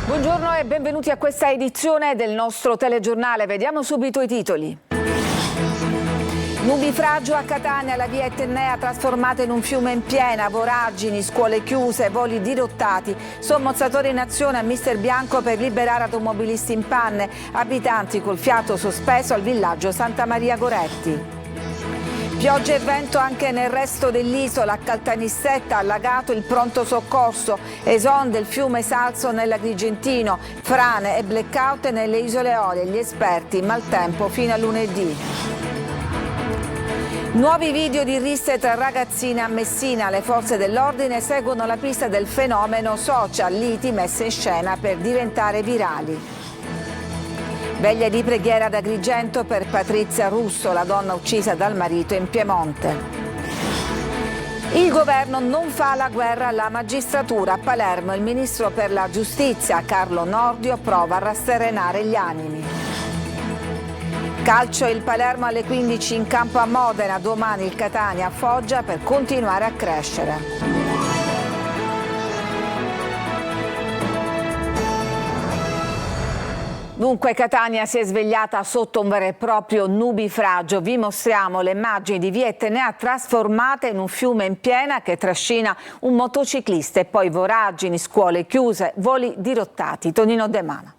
Buongiorno e benvenuti a questa edizione del nostro telegiornale. Vediamo subito i titoli. Nubifragio a Catania, la via Etnea trasformata in un fiume in piena, voragini, scuole chiuse, voli dirottati, sommozzatori in azione a Mister Bianco per liberare automobilisti in panne, abitanti col fiato sospeso al villaggio Santa Maria Goretti. Pioggia e vento anche nel resto dell'isola, a Caltanissetta allagato il pronto soccorso, esonde il fiume Salso nell'Agrigentino, frane e blackout nelle isole Eolie, gli esperti maltempo fino a lunedì. Nuovi video di risse tra ragazzine a Messina, le forze dell'ordine seguono la pista del fenomeno social, liti messe in scena per diventare virali. Veglia di preghiera ad Agrigento per Patrizia Russo, la donna uccisa dal marito in Piemonte. Il governo non fa la guerra alla magistratura. A Palermo il ministro per la giustizia Carlo Nordio prova a rasserenare gli animi. Calcio, il Palermo alle 15 in campo a Modena, domani il Catania a Foggia per continuare a crescere. Dunque Catania si è svegliata sotto un vero e proprio nubifragio. Vi mostriamo le immagini di via Etnea trasformata in un fiume in piena che trascina un motociclista e poi voragini, scuole chiuse, voli dirottati. Tonino De Mana.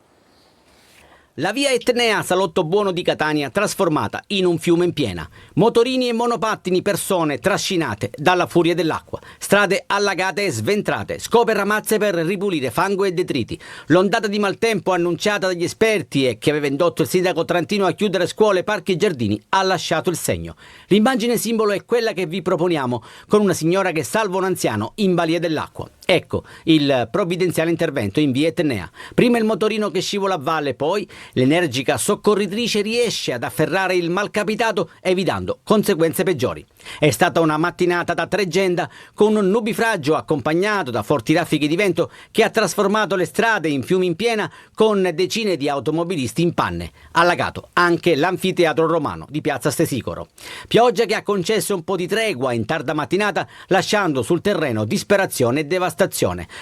La via Etnea, salotto buono di Catania, trasformata in un fiume in piena. Motorini e monopattini, persone trascinate dalla furia dell'acqua. Strade allagate e sventrate, scope e ramazze per ripulire fango e detriti. L'ondata di maltempo annunciata dagli esperti e che aveva indotto il sindaco Trantino a chiudere scuole, parchi e giardini ha lasciato il segno. L'immagine simbolo è quella che vi proponiamo, con una signora che salva un anziano in balia dell'acqua. Ecco il provvidenziale intervento in via Etnea. Prima il motorino che scivola a valle, poi l'energica soccorritrice riesce ad afferrare il malcapitato evitando conseguenze peggiori. È stata una mattinata da tregenda con un nubifragio accompagnato da forti raffiche di vento che ha trasformato le strade in fiumi in piena con decine di automobilisti in panne. Allagato anche l'anfiteatro romano di Piazza Stesicoro. Pioggia che ha concesso un po' di tregua in tarda mattinata lasciando sul terreno disperazione e devastazione.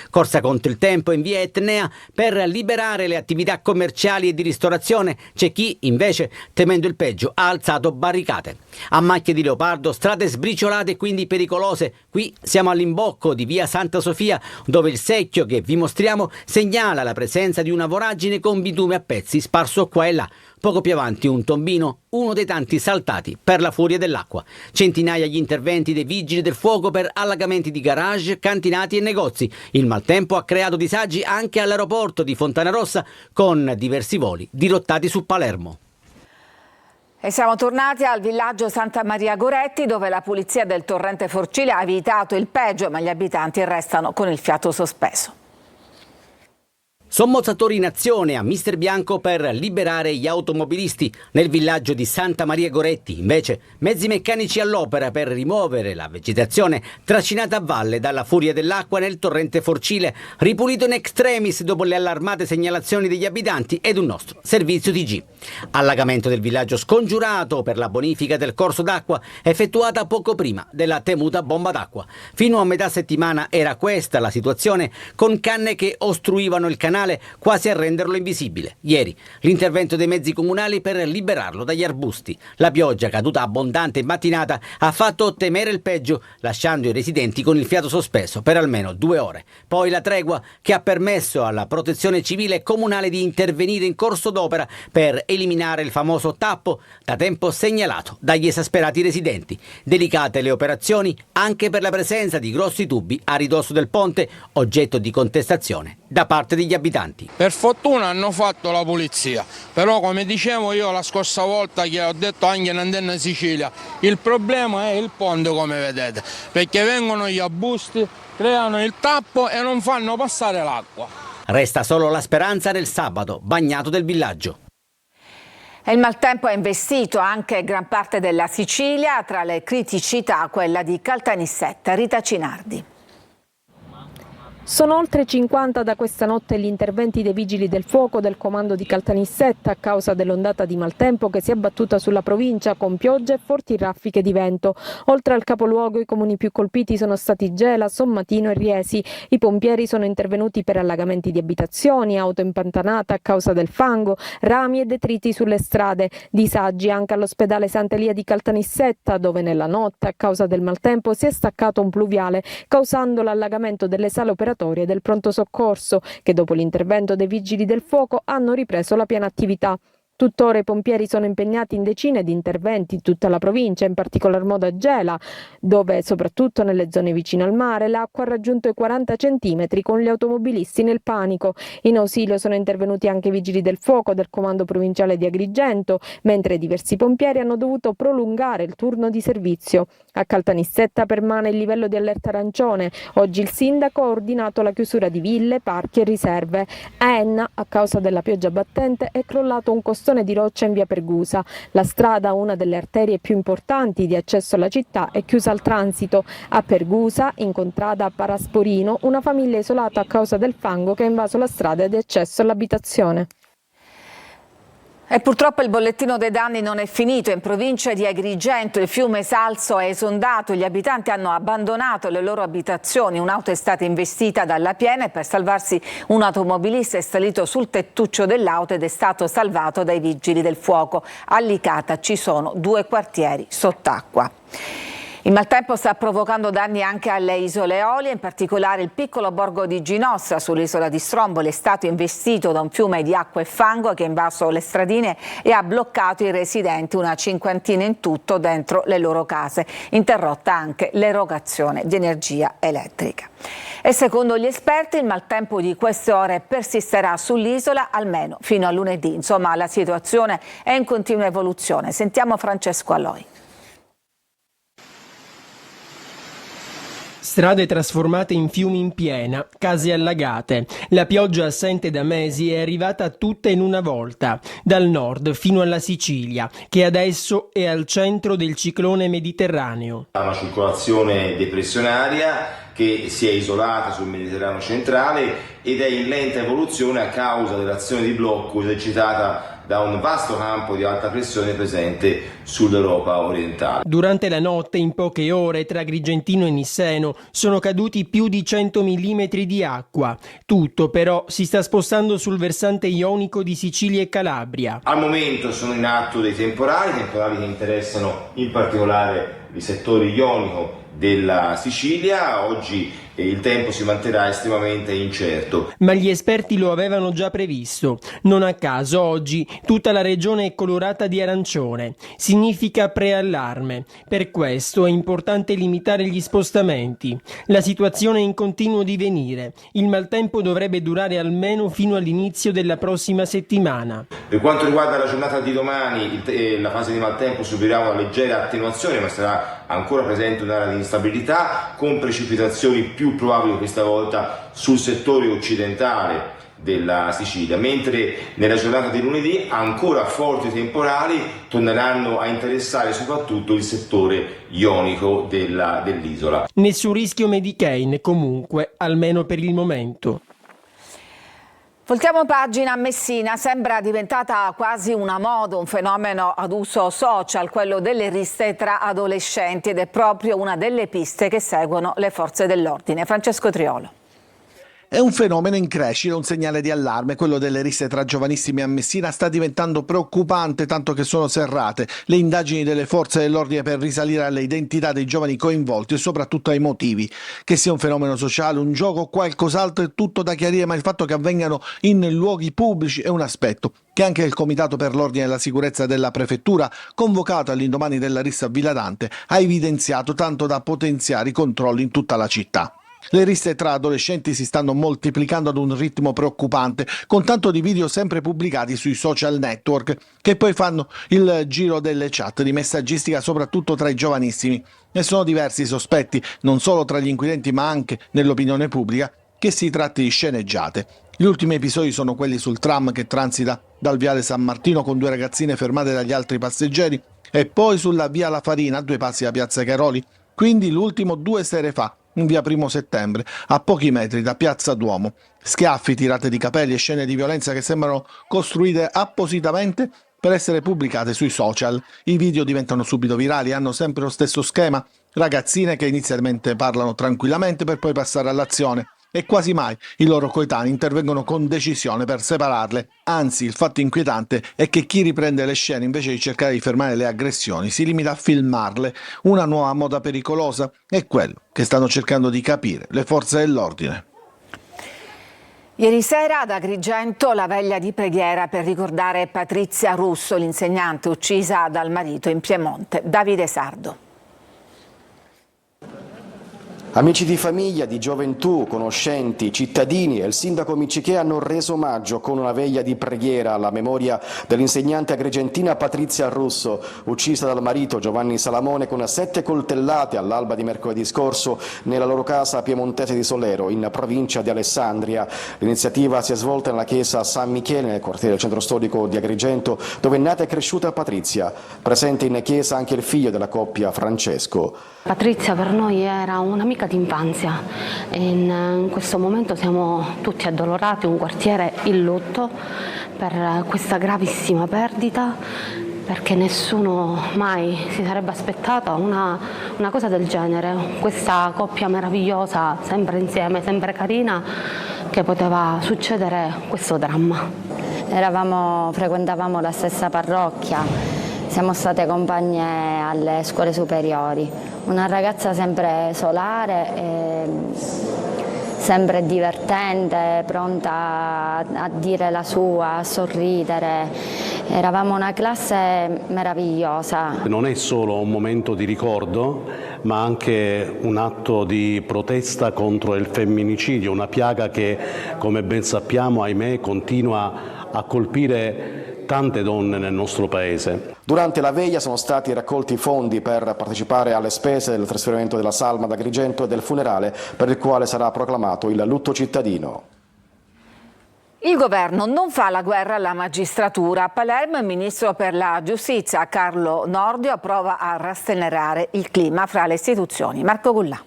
Corsa contro il tempo in via Etnea per liberare le attività commerciali e di ristorazione. C'è chi invece, temendo il peggio, ha alzato barricate. A macchie di leopardo, strade sbriciolate e quindi pericolose. Qui siamo all'imbocco di via Santa Sofia, dove il secchio che vi mostriamo segnala la presenza di una voragine con bitume a pezzi sparso qua e là. Poco più avanti un tombino, uno dei tanti saltati per la furia dell'acqua. Centinaia gli interventi dei vigili del fuoco per allagamenti di garage, cantinati e negozi. Il maltempo ha creato disagi anche all'aeroporto di Fontanarossa con diversi voli dirottati su Palermo. E siamo tornati al villaggio Santa Maria Goretti, dove la pulizia del torrente Forcile ha evitato il peggio, ma gli abitanti restano con il fiato sospeso. Sommozzatori in azione a Mister Bianco per liberare gli automobilisti. Nel villaggio di Santa Maria Goretti, invece, mezzi meccanici all'opera per rimuovere la vegetazione trascinata a valle dalla furia dell'acqua nel torrente Forcile, ripulito in extremis dopo le allarmate segnalazioni degli abitanti ed un nostro servizio TG. Allagamento del villaggio scongiurato per la bonifica del corso d'acqua effettuata poco prima della temuta bomba d'acqua. Fino a metà settimana era questa la situazione, con canne che ostruivano il canale quasi a renderlo invisibile. Ieri l'intervento dei mezzi comunali per liberarlo dagli arbusti. La pioggia caduta abbondante in mattinata ha fatto temere il peggio, lasciando i residenti con il fiato sospeso per almeno 2 ore. Poi la tregua che ha permesso alla protezione civile comunale di intervenire in corso d'opera per eliminare il famoso tappo da tempo segnalato dagli esasperati residenti. Delicate le operazioni anche per la presenza di grossi tubi a ridosso del ponte, oggetto di contestazione da parte degli abitanti. Per fortuna hanno fatto la pulizia, però come dicevo io la scorsa volta che ho detto anche in Antenna Sicilia, il problema è il ponte, come vedete, perché vengono gli arbusti, creano il tappo e non fanno passare l'acqua. Resta solo la speranza nel sabato bagnato del villaggio. E il maltempo ha investito anche gran parte della Sicilia, tra le criticità quella di Caltanissetta. Rita Cinardi. Sono oltre 50 da questa notte gli interventi dei vigili del fuoco del comando di Caltanissetta a causa dell'ondata di maltempo che si è abbattuta sulla provincia con piogge e forti raffiche di vento. Oltre al capoluogo i comuni più colpiti sono stati Gela, Sommatino e Riesi. I pompieri sono intervenuti per allagamenti di abitazioni, auto impantanate a causa del fango, rami e detriti sulle strade. Disagi anche all'ospedale Sant'Elia di Caltanissetta, dove nella notte a causa del maltempo si è staccato un pluviale causando l'allagamento delle sale operatorie del pronto soccorso, che dopo l'intervento dei vigili del fuoco hanno ripreso la piena attività. Tuttora i pompieri sono impegnati in decine di interventi in tutta la provincia, in particolar modo a Gela, dove soprattutto nelle zone vicine al mare l'acqua ha raggiunto i 40 centimetri con gli automobilisti nel panico. In ausilio sono intervenuti anche i vigili del fuoco del comando provinciale di Agrigento, mentre diversi pompieri hanno dovuto prolungare il turno di servizio. A Caltanissetta permane il livello di allerta arancione. Oggi il sindaco ha ordinato la chiusura di ville, parchi e riserve. A Enna, a causa della pioggia battente, è crollato un costone di roccia in via Pergusa. La strada, una delle arterie più importanti di accesso alla città, è chiusa al transito. A Pergusa, in contrada a Parasporino, una famiglia isolata a causa del fango che ha invaso la strada di accesso all'abitazione. E purtroppo il bollettino dei danni non è finito. In provincia di Agrigento il fiume Salso è esondato, gli abitanti hanno abbandonato le loro abitazioni, un'auto è stata investita dalla piena e per salvarsi un automobilista è salito sul tettuccio dell'auto ed è stato salvato dai vigili del fuoco. A Licata ci sono 2 quartieri sott'acqua. Il maltempo sta provocando danni anche alle isole Eolie, in particolare il piccolo borgo di Ginostra sull'isola di Stromboli è stato investito da un fiume di acqua e fango che ha invaso le stradine e ha bloccato i residenti, una cinquantina in tutto, dentro le loro case, interrotta anche l'erogazione di energia elettrica. E secondo gli esperti il maltempo di queste ore persisterà sull'isola almeno fino a lunedì. Insomma, la situazione è in continua evoluzione. Sentiamo Francesco Alloi. Strade trasformate in fiumi in piena, case allagate. La pioggia assente da mesi è arrivata tutta in una volta, dal nord fino alla Sicilia, che adesso è al centro del ciclone mediterraneo. Una circolazione depressionaria che si è isolata sul Mediterraneo centrale ed è in lenta evoluzione a causa dell'azione di blocco esercitata da un vasto campo di alta pressione presente sull'Europa orientale. Durante la notte, in poche ore, tra Agrigentino e Nisseno, sono caduti più di 100 mm di acqua. Tutto però si sta spostando sul versante ionico di Sicilia e Calabria. Al momento sono in atto dei temporali che interessano in particolare il settore ionico della Sicilia. Oggi il tempo si manterrà estremamente incerto. Ma gli esperti lo avevano già previsto. Non a caso oggi tutta la regione è colorata di arancione. Significa preallarme. Per questo è importante limitare gli spostamenti. La situazione è in continuo divenire. Il maltempo dovrebbe durare almeno fino all'inizio della prossima settimana. Per quanto riguarda la giornata di domani, la fase di maltempo subirà una leggera attenuazione, ma sarà ancora presente un'area di instabilità con precipitazioni più probabili questa volta sul settore occidentale della Sicilia, mentre nella giornata di lunedì ancora forti temporali torneranno a interessare soprattutto il settore ionico dell'isola. Nessun rischio Medicaid comunque, almeno per il momento. Voltiamo pagina a Messina, sembra diventata quasi una moda, un fenomeno ad uso social, quello delle risse tra adolescenti ed è proprio una delle piste che seguono le forze dell'ordine. Francesco Triolo. È un fenomeno in crescita, un segnale di allarme. Quello delle risse tra giovanissimi a Messina sta diventando preoccupante, tanto che sono serrate le indagini delle forze dell'ordine per risalire alle identità dei giovani coinvolti e soprattutto ai motivi. Che sia un fenomeno sociale, un gioco o qualcos'altro è tutto da chiarire, ma il fatto che avvengano in luoghi pubblici è un aspetto che anche il Comitato per l'Ordine e la Sicurezza della Prefettura, convocato all'indomani della rissa a Viladante, ha evidenziato, tanto da potenziare i controlli in tutta la città. Le risse tra adolescenti si stanno moltiplicando ad un ritmo preoccupante, con tanto di video sempre pubblicati sui social network, che poi fanno il giro delle chat di messaggistica soprattutto tra i giovanissimi. E sono diversi i sospetti, non solo tra gli inquirenti ma anche nell'opinione pubblica, che si tratti di sceneggiate. Gli ultimi episodi sono quelli sul tram che transita dal viale San Martino con 2 ragazzine fermate dagli altri passeggeri e poi sulla via La Farina, a 2 passi da piazza Caroli. Quindi l'ultimo 2 sere fa, in via 1 Settembre, a pochi metri da Piazza Duomo. Schiaffi, tirate di capelli e scene di violenza che sembrano costruite appositamente per essere pubblicate sui social. I video diventano subito virali e hanno sempre lo stesso schema: ragazzine che inizialmente parlano tranquillamente per poi passare all'azione, e quasi mai i loro coetanei intervengono con decisione per separarle. Anzi, il fatto inquietante è che chi riprende le scene, invece di cercare di fermare le aggressioni, si limita a filmarle. Una nuova moda pericolosa è quello che stanno cercando di capire le forze dell'ordine. Ieri sera ad Agrigento la veglia di preghiera per ricordare Patrizia Russo, l'insegnante uccisa dal marito in Piemonte. Davide Sardo. Amici di famiglia, di gioventù, conoscenti, cittadini e il sindaco Miccichè hanno reso omaggio con una veglia di preghiera alla memoria dell'insegnante agrigentina Patrizia Russo, uccisa dal marito Giovanni Salamone con 7 coltellate all'alba di mercoledì scorso nella loro casa piemontese di Solero, in provincia di Alessandria. L'iniziativa si è svolta nella chiesa San Michele, nel quartiere del centro storico di Agrigento, dove è nata e cresciuta Patrizia. Presente in chiesa anche il figlio della coppia, Francesco. Patrizia per noi era un'amica d'infanzia e in questo momento siamo tutti addolorati, un quartiere in lutto per questa gravissima perdita, perché nessuno mai si sarebbe aspettata una cosa del genere, questa coppia meravigliosa, sempre insieme, sempre carina, che poteva succedere questo dramma. Frequentavamo la stessa parrocchia. Siamo state compagne alle scuole superiori, una ragazza sempre solare, sempre divertente, pronta a dire la sua, a sorridere. Eravamo una classe meravigliosa. Non è solo un momento di ricordo, ma anche un atto di protesta contro il femminicidio, una piaga che, come ben sappiamo, ahimè, continua a colpire tante donne nel nostro paese. Durante la veglia sono stati raccolti fondi per partecipare alle spese del trasferimento della salma ad Agrigento e del funerale, per il quale sarà proclamato il lutto cittadino. Il governo non fa la guerra alla magistratura. A Palermo il ministro per la giustizia Carlo Nordio prova a rastenerare il clima fra le istituzioni. Marco Gullà.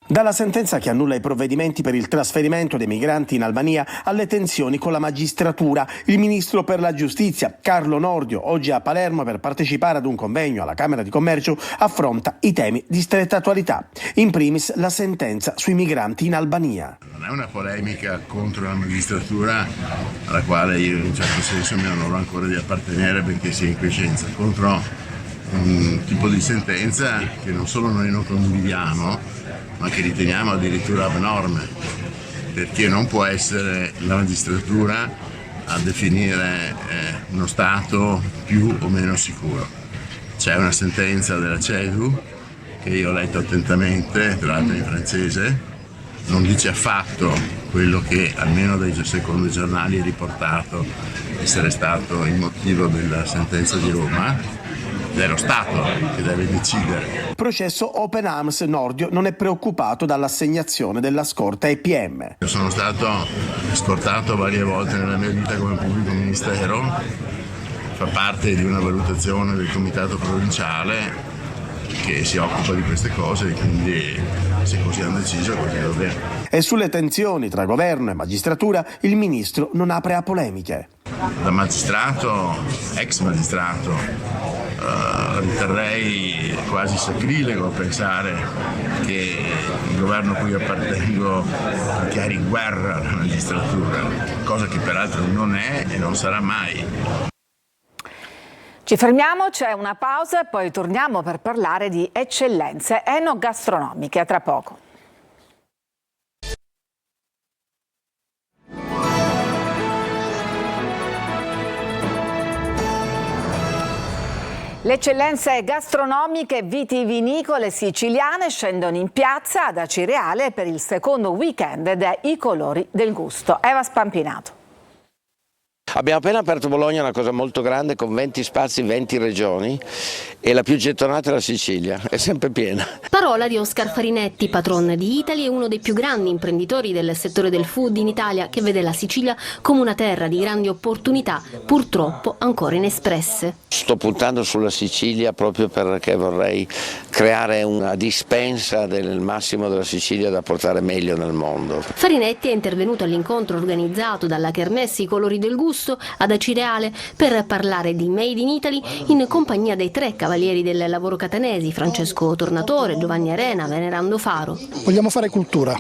Dalla sentenza che annulla i provvedimenti per il trasferimento dei migranti in Albania alle tensioni con la magistratura, il ministro per la giustizia Carlo Nordio, oggi a Palermo per partecipare ad un convegno alla Camera di Commercio, affronta i temi di stretta attualità, in primis la sentenza sui migranti in Albania. Non è una polemica contro la magistratura alla quale io in un certo senso mi onoro ancora di appartenere, benché sia in quiescenza, contro un tipo di sentenza che non solo noi non condividiamo, ma che riteniamo addirittura abnorme, perché non può essere la magistratura a definire uno Stato più o meno sicuro. C'è una sentenza della CEDU che io ho letto attentamente, tra l'altro in francese, non dice affatto quello che almeno dai secondi giornali è riportato essere stato il motivo della sentenza di Roma. È lo Stato che deve decidere. Processo Open Arms. Nordio non è preoccupato dall'assegnazione della scorta EPM. Io sono stato scortato varie volte nella mia vita come pubblico ministero, fa parte di una valutazione del comitato provinciale che si occupa di queste cose, quindi se così hanno deciso così va bene. E sulle tensioni tra governo e magistratura il ministro non apre a polemiche. Da magistrato, ex magistrato, riterrei quasi sacrilego pensare che il governo a cui appartengo dichiari guerra alla magistratura, cosa che peraltro non è e non sarà mai. Ci fermiamo, c'è una pausa e poi torniamo per parlare di eccellenze enogastronomiche. A tra poco. Le eccellenze gastronomiche vitivinicole siciliane scendono in piazza ad Acireale per il secondo weekend dei colori del gusto. Eva Spampinato. Abbiamo appena aperto Bologna, una cosa molto grande, con 20 spazi, 20 regioni, e la più gettonata è la Sicilia, è sempre piena. Parola di Oscar Farinetti, patron di Italy e uno dei più grandi imprenditori del settore del food in Italia, che vede la Sicilia come una terra di grandi opportunità, purtroppo ancora inespresse. Sto puntando sulla Sicilia proprio perché vorrei creare una dispensa del massimo della Sicilia da portare meglio nel mondo. Farinetti è intervenuto all'incontro organizzato dalla Kermesse I Colori del Gusto ad Acireale per parlare di Made in Italy in compagnia dei 3 cavalieri del lavoro catanesi, Francesco Tornatore, Giovanni Arena, Venerando Faro. Vogliamo fare cultura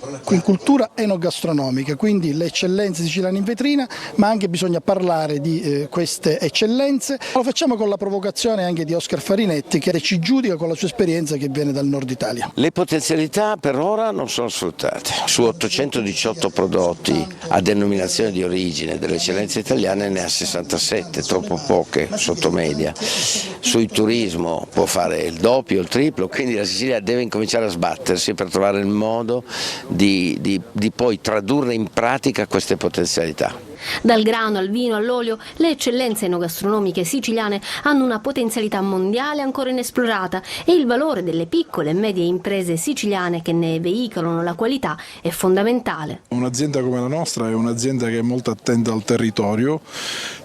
enogastronomica, quindi le eccellenze siciliane in vetrina, ma anche bisogna parlare di queste eccellenze. Lo facciamo con la provocazione anche di Oscar Farinetti, che ci giudica con la sua esperienza che viene dal nord Italia. Le potenzialità per ora non sono sfruttate. Su 818 prodotti a denominazione di origine delle eccellenze italiane ne ha 67, troppo poche, sotto media. Sul turismo può fare il doppio, il triplo, quindi la Sicilia deve incominciare a sbattersi per trovare il modo di poi tradurre in pratica queste potenzialità. Dal grano al vino all'olio, le eccellenze enogastronomiche siciliane hanno una potenzialità mondiale ancora inesplorata e il valore delle piccole e medie imprese siciliane che ne veicolano la qualità è fondamentale. Un'azienda come la nostra è un'azienda che è molto attenta al territorio,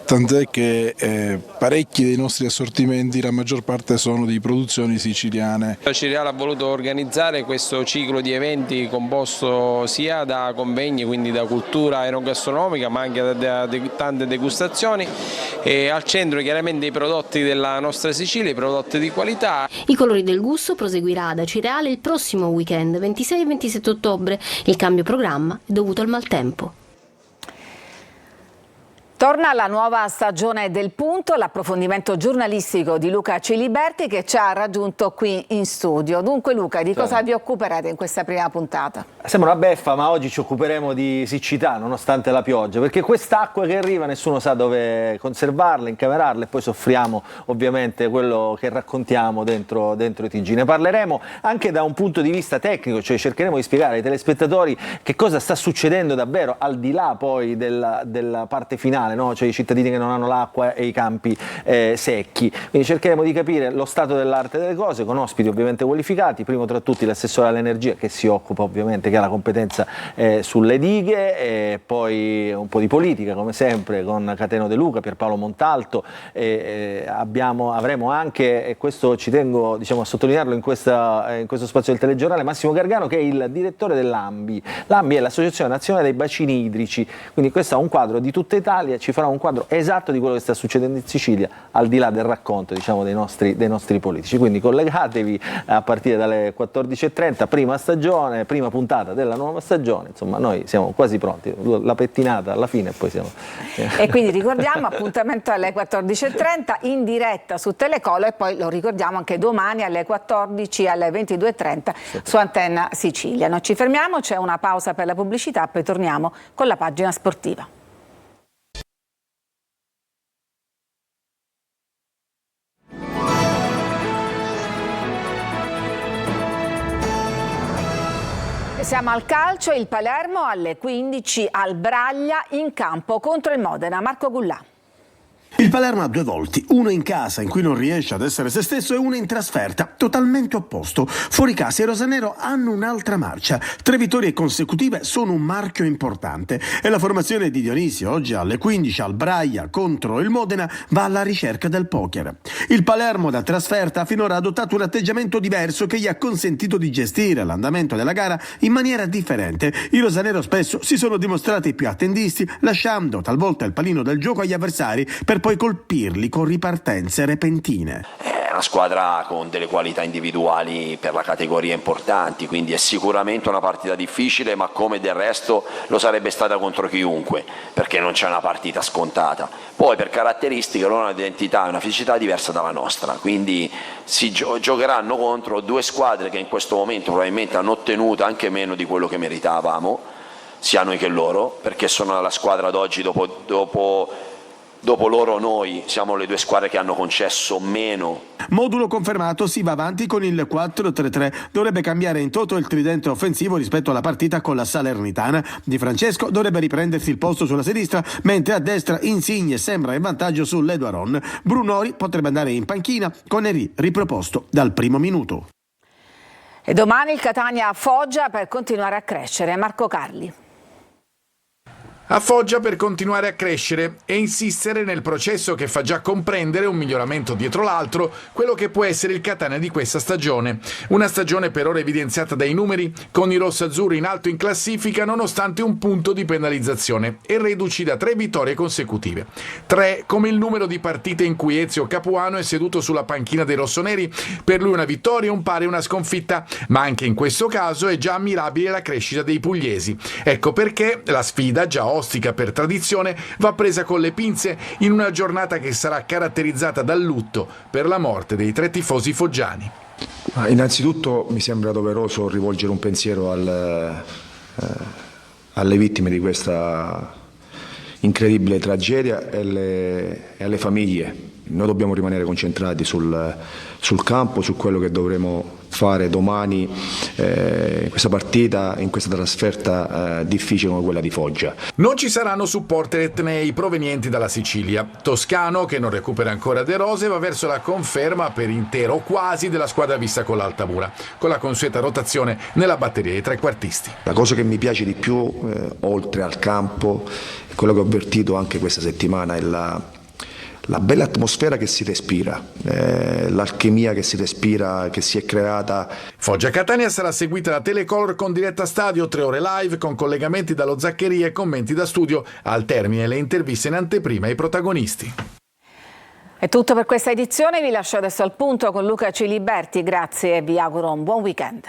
tant'è che parecchi dei nostri assortimenti, la maggior parte sono di produzioni siciliane. Acireale ha voluto organizzare questo ciclo di eventi composto sia da convegni, quindi da cultura enogastronomica, ma anche da tante degustazioni, e al centro chiaramente i prodotti della nostra Sicilia, i prodotti di qualità. I Colori del Gusto proseguirà ad Acireale il prossimo weekend 26 e 27 ottobre. Il cambio programma è dovuto al maltempo. Torna la nuova stagione del Punto, l'approfondimento giornalistico di Luca Ciliberti che ci ha raggiunto qui in studio. Dunque Luca, di cosa vi occuperete in questa prima puntata? Sembra una beffa, ma oggi ci occuperemo di siccità nonostante la pioggia, perché quest'acqua che arriva nessuno sa dove conservarla, incamerarla, e poi soffriamo ovviamente quello che raccontiamo dentro i TG. Ne parleremo anche da un punto di vista tecnico, cioè cercheremo di spiegare ai telespettatori che cosa sta succedendo davvero al di là poi della parte finale. No? Cioè i cittadini che non hanno l'acqua e i campi secchi. Quindi cercheremo di capire lo stato dell'arte delle cose con ospiti ovviamente qualificati, primo tra tutti l'assessore all'energia che si occupa ovviamente, che ha la competenza sulle dighe, e poi un po' di politica come sempre con Cateno De Luca, Pierpaolo Montalto, avremo anche, e questo ci tengo a sottolinearlo in questo spazio del telegiornale, Massimo Gargano, che è il direttore dell'ANBI. L'ANBI è l'Associazione Nazionale dei Bacini Idrici, quindi questo è un quadro di tutta Italia, ci farà un quadro esatto di quello che sta succedendo in Sicilia, al di là del racconto dei nostri politici. Quindi collegatevi a partire dalle 14:30, prima stagione, prima puntata della nuova stagione, insomma noi siamo quasi pronti, la pettinata alla fine e poi siamo... E quindi ricordiamo appuntamento alle 14:30 in diretta su Telecolo, e poi lo ricordiamo anche domani alle 14 alle 22:30 su Antenna Sicilia. Noi ci fermiamo, c'è una pausa per la pubblicità, poi torniamo con la pagina sportiva. Siamo al calcio, il Palermo alle 15 al Braglia in campo contro il Modena. Marco Gullà. Il Palermo ha 2 volti, uno in casa in cui non riesce ad essere se stesso e uno in trasferta, totalmente opposto. Fuori casa i rosanero hanno un'altra marcia, 3 vittorie consecutive sono un marchio importante e la formazione di Dionisio oggi alle 15 al Braglia contro il Modena va alla ricerca del poker. Il Palermo da trasferta ha finora adottato un atteggiamento diverso che gli ha consentito di gestire l'andamento della gara in maniera differente. I rosanero spesso si sono dimostrati più attendisti, lasciando talvolta il pallino del gioco agli avversari per poi colpirli con ripartenze repentine. È una squadra con delle qualità individuali per la categoria importanti, quindi è sicuramente una partita difficile, ma come del resto lo sarebbe stata contro chiunque, perché non c'è una partita scontata. Poi per caratteristiche loro hanno un'identità e una fisicità diversa dalla nostra, quindi si giocheranno contro 2 squadre che in questo momento probabilmente hanno ottenuto anche meno di quello che meritavamo, sia noi che loro, perché sono la squadra d'oggi dopo dopo loro noi siamo le due squadre che hanno concesso meno. Modulo confermato, si va avanti con il 4-3-3, dovrebbe cambiare in toto il tridente offensivo rispetto alla partita con la Salernitana. Di Francesco dovrebbe riprendersi il posto sulla sinistra, mentre a destra Insigne sembra in vantaggio sull'Eduaron. Brunori potrebbe andare in panchina con Henry riproposto dal primo minuto. E domani il Catania a Foggia per continuare a crescere. Marco Carli. A Foggia per continuare a crescere e insistere nel processo che fa già comprendere un miglioramento dietro l'altro quello che può essere il Catania di questa stagione. Una stagione per ora evidenziata dai numeri, con i rossazzurri in alto in classifica nonostante un punto di penalizzazione e reduci da 3 vittorie consecutive. 3 come il numero di partite in cui Ezio Capuano è seduto sulla panchina dei rossoneri, per lui una vittoria, un pari e una sconfitta, ma anche in questo caso è già ammirabile la crescita dei pugliesi. Ecco perché la sfida, già ostica per tradizione, va presa con le pinze in una giornata che sarà caratterizzata dal lutto per la morte dei 3 tifosi foggiani. Innanzitutto mi sembra doveroso rivolgere un pensiero alle vittime di questa incredibile tragedia e alle famiglie. Noi dobbiamo rimanere concentrati sul campo, su quello che dovremo fare domani in questa partita, in questa trasferta difficile come quella di Foggia. Non ci saranno supporter etnei provenienti dalla Sicilia. Toscano, che non recupera ancora De Rose, va verso la conferma per intero o quasi della squadra vista con l'Altamura, con la consueta rotazione nella batteria dei trequartisti. La cosa che mi piace di più, oltre al campo, è quello che ho avvertito anche questa settimana, è la bella atmosfera che si respira, l'alchimia che si respira, che si è creata. Foggia Catania sarà seguita da Telecolor con diretta stadio, 3 ore live con collegamenti dallo Zaccheria e commenti da studio. Al termine le interviste in anteprima ai protagonisti. È tutto per questa edizione, vi lascio adesso al punto con Luca Ciliberti, grazie e vi auguro un buon weekend.